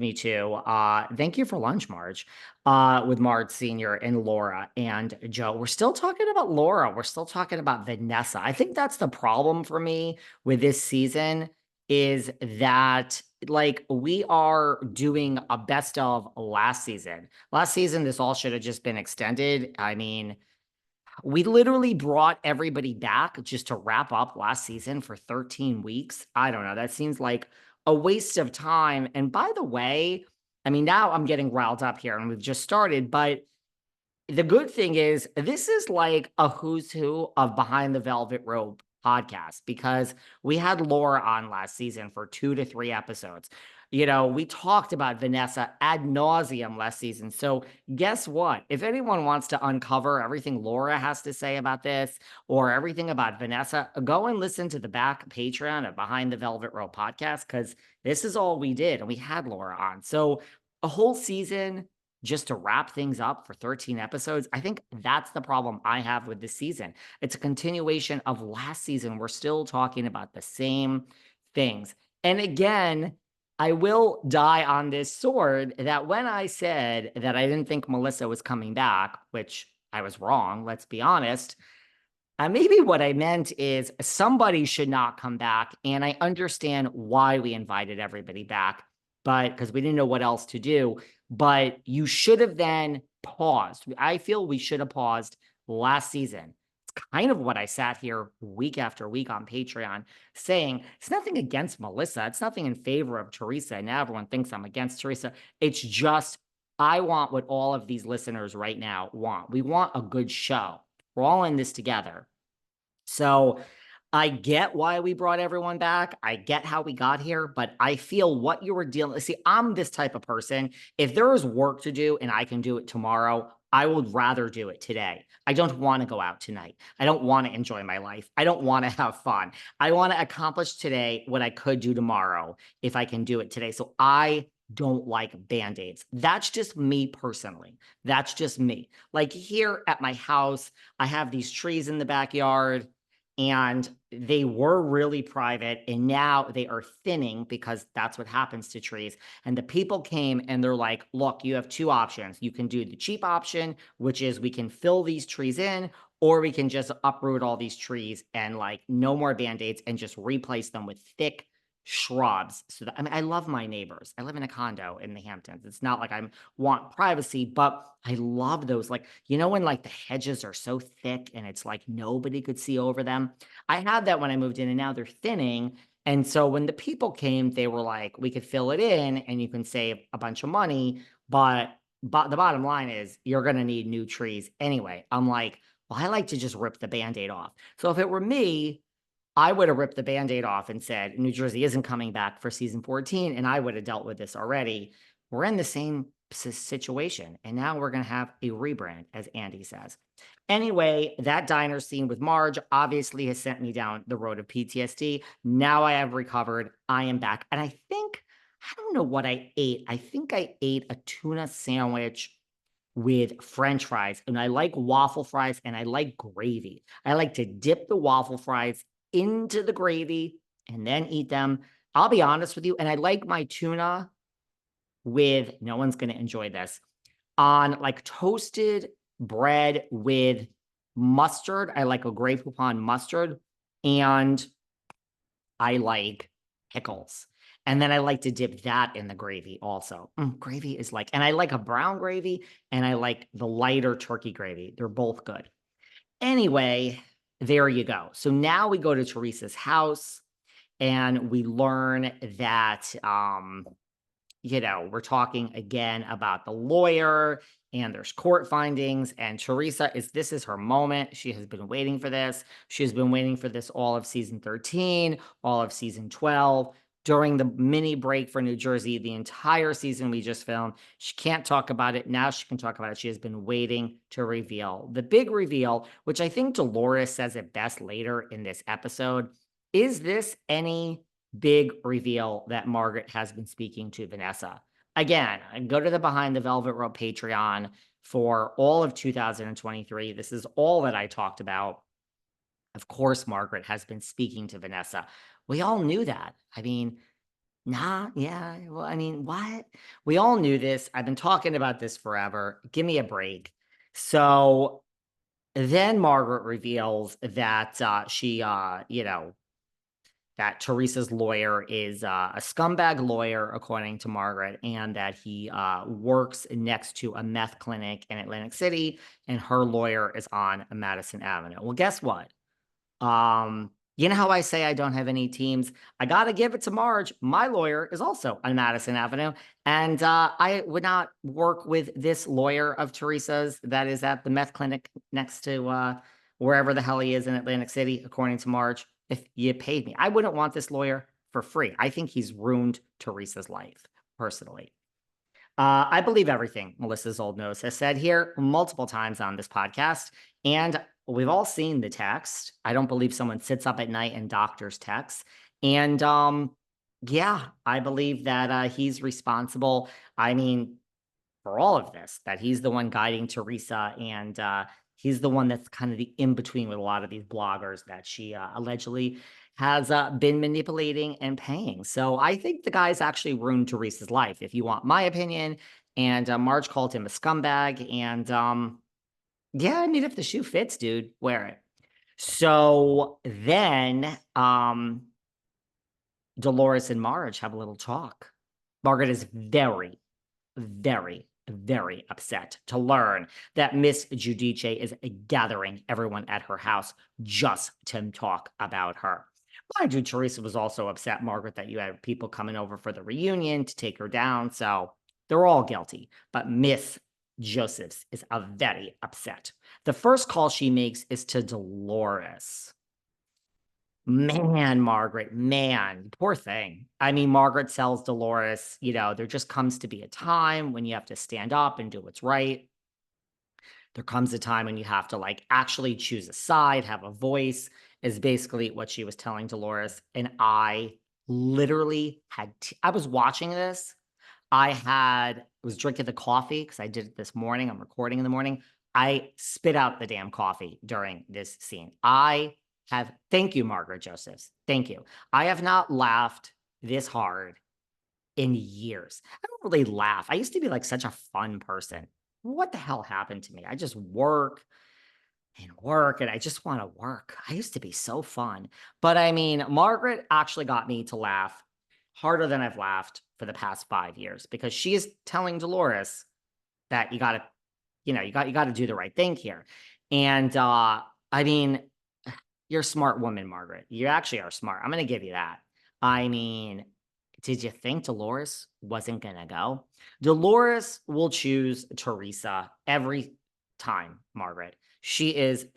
me too. Thank you for lunch, Marge. With Marge Sr. and Laura and Joe. We're still talking about Laura. We're still talking about Vanessa. I think that's the problem for me with this season is that like we are doing a best of last season. Last season, this all should have just been extended. I mean, we literally brought everybody back just to wrap up last season for 13 weeks. I don't know. That seems like a waste of time. And by the way, I mean, now I'm getting riled up here and we've just started, but the good thing is this is like a who's who of Behind the Velvet Rope podcast because we had Laura on last season for 2 to 3 episodes. You know, we talked about Vanessa ad nauseum last season. So guess what? If anyone wants to uncover everything Laura has to say about this or everything about Vanessa, go and listen to the back Patreon of Behind the Velvet Rope podcast because this is all we did and we had Laura on. So a whole season just to wrap things up for 13 episodes. I think that's the problem I have with this season. It's a continuation of last season. We're still talking about the same things. And again, I will die on this sword that when I said that I didn't think Melissa was coming back, which I was wrong, let's be honest. Maybe what I meant is somebody should not come back. And I understand why we invited everybody back, but because we didn't know what else to do. But you should have then paused. I feel we should have paused last season. It's kind of what I sat here week after week on Patreon saying. It's nothing against Melissa. It's nothing in favor of Teresa. And now everyone thinks I'm against Teresa. It's just I want what all of these listeners right now want. We want a good show. We're all in this together. So I get why we brought everyone back. I get how we got here, but I feel what you were dealing. See, I'm this type of person. If there is work to do and I can do it tomorrow, I would rather do it today. I don't want to go out tonight. I don't want to enjoy my life. I don't want to have fun. I want to accomplish today what I could do tomorrow if I can do it today. So I don't like band-aids. That's just me personally. That's just me. Like here at my house, I have these trees in the backyard and they were really private and now they are thinning because that's what happens to trees. And the people came and they're like, look, you have two options. You can do the cheap option, which is we can fill these trees in, or we can just uproot all these trees and like no more band-aids and just replace them with thick shrubs. So that, I mean, I love my neighbors. I live in a condo in the Hamptons. It's not like I want privacy, but I love those. Like, you know, when like the hedges are so thick and it's like nobody could see over them. I had that when I moved in and now they're thinning. And so when the people came, they were like, we could fill it in and you can save a bunch of money. But the bottom line is you're going to need new trees anyway. I'm like, well, I like to just rip the Band-Aid off. So if it were me, I would have ripped the Band-Aid off and said, New Jersey isn't coming back for season 14. And I would have dealt with this already. We're in the same situation. And now we're going to have a rebrand, as Andy says. Anyway, that diner scene with Marge obviously has sent me down the road of PTSD. Now I have recovered. I am back. And I think, I don't know what I ate. I think I ate a tuna sandwich with French fries. And I like waffle fries and I like gravy. I like to dip the waffle fries into the gravy and then eat them. I'll be honest with you. And I like my tuna with, no one's going to enjoy this, on like toasted bread with mustard. I like a Grey Poupon mustard and I like pickles. And then I like to dip that in the gravy also. Gravy is like, and I like a brown gravy and I like the lighter turkey gravy. They're both good. Anyway, there you go. So now we go to Teresa's house and we learn that, you know, we're talking again about the lawyer and there's court findings and Teresa this is her moment. She has been waiting for this. She has been waiting for this all of season 13, all of season 12. During the mini break for New Jersey, the entire season we just filmed. She can't talk about it. Now she can talk about it. She has been waiting to reveal. The big reveal, which I think Dolores says it best later in this episode, is this any big reveal that Margaret has been speaking to Vanessa? Again, go to the Behind the Velvet Rope Patreon for all of 2023. This is all that I talked about. Of course, Margaret has been speaking to Vanessa. We all knew that. I mean, Nah, yeah. Well, I mean, what? We all knew this. I've been talking about this forever. Give me a break. So then Margaret reveals that that Teresa's lawyer is a scumbag lawyer, according to Margaret, and that he works next to a meth clinic in Atlantic City, and her lawyer is on Madison Avenue. Well, guess what? You know how I say I don't have any teams? I got to give it to Marge. My lawyer is also on Madison Avenue. And I would not work with this lawyer of Teresa's that is at the meth clinic next to wherever the hell he is in Atlantic City, according to Marge, if you paid me. I wouldn't want this lawyer for free. I think he's ruined Teresa's life, personally. I believe everything Melissa's old nose has said here multiple times on this podcast. And we've all seen the text. I don't believe someone sits up at night and doctors texts. And yeah, I believe that he's responsible. I mean, for all of this, that he's the one guiding Teresa, and he's the one that's kind of the in between with a lot of these bloggers that she allegedly has been manipulating and paying. So I think the guy's actually ruined Teresa's life, if you want my opinion. And Marge called him a scumbag. And yeah, I mean, if the shoe fits, dude, wear it. So then Dolores and Marge have a little talk. Margaret is very, very, very upset to learn that Miss Giudice is gathering everyone at her house just to talk about her. Mind you, Teresa was also upset, Margaret, that you had people coming over for the reunion to take her down. So they're all guilty. But Miss Josephs is very upset. The first call she makes is to Dolores. Man, Margaret, man, poor thing. I mean, Margaret tells Dolores, there just comes to be a time when you have to stand up and do what's right. There comes a time when you have to like actually choose a side, have a voice, is basically what she was telling Dolores. And I literally I was watching this. Was drinking the coffee because I did it this morning. I'm recording in the morning. I spit out the damn coffee during this scene. Thank you, Margaret Josephs. Thank you. I have not laughed this hard in years. I don't really laugh. I used to be like such a fun person. What the hell happened to me? I just work and work and I just want to work. I used to be so fun. But I mean, Margaret actually got me to laugh harder than I've laughed for the past 5 years because she is telling Dolores that you got to, you got to do the right thing here. And I mean, you're a smart woman, Margaret. You actually are smart. I'm going to give you that. I mean, did you think Dolores wasn't going to go? Dolores will choose Teresa every time, Margaret. She is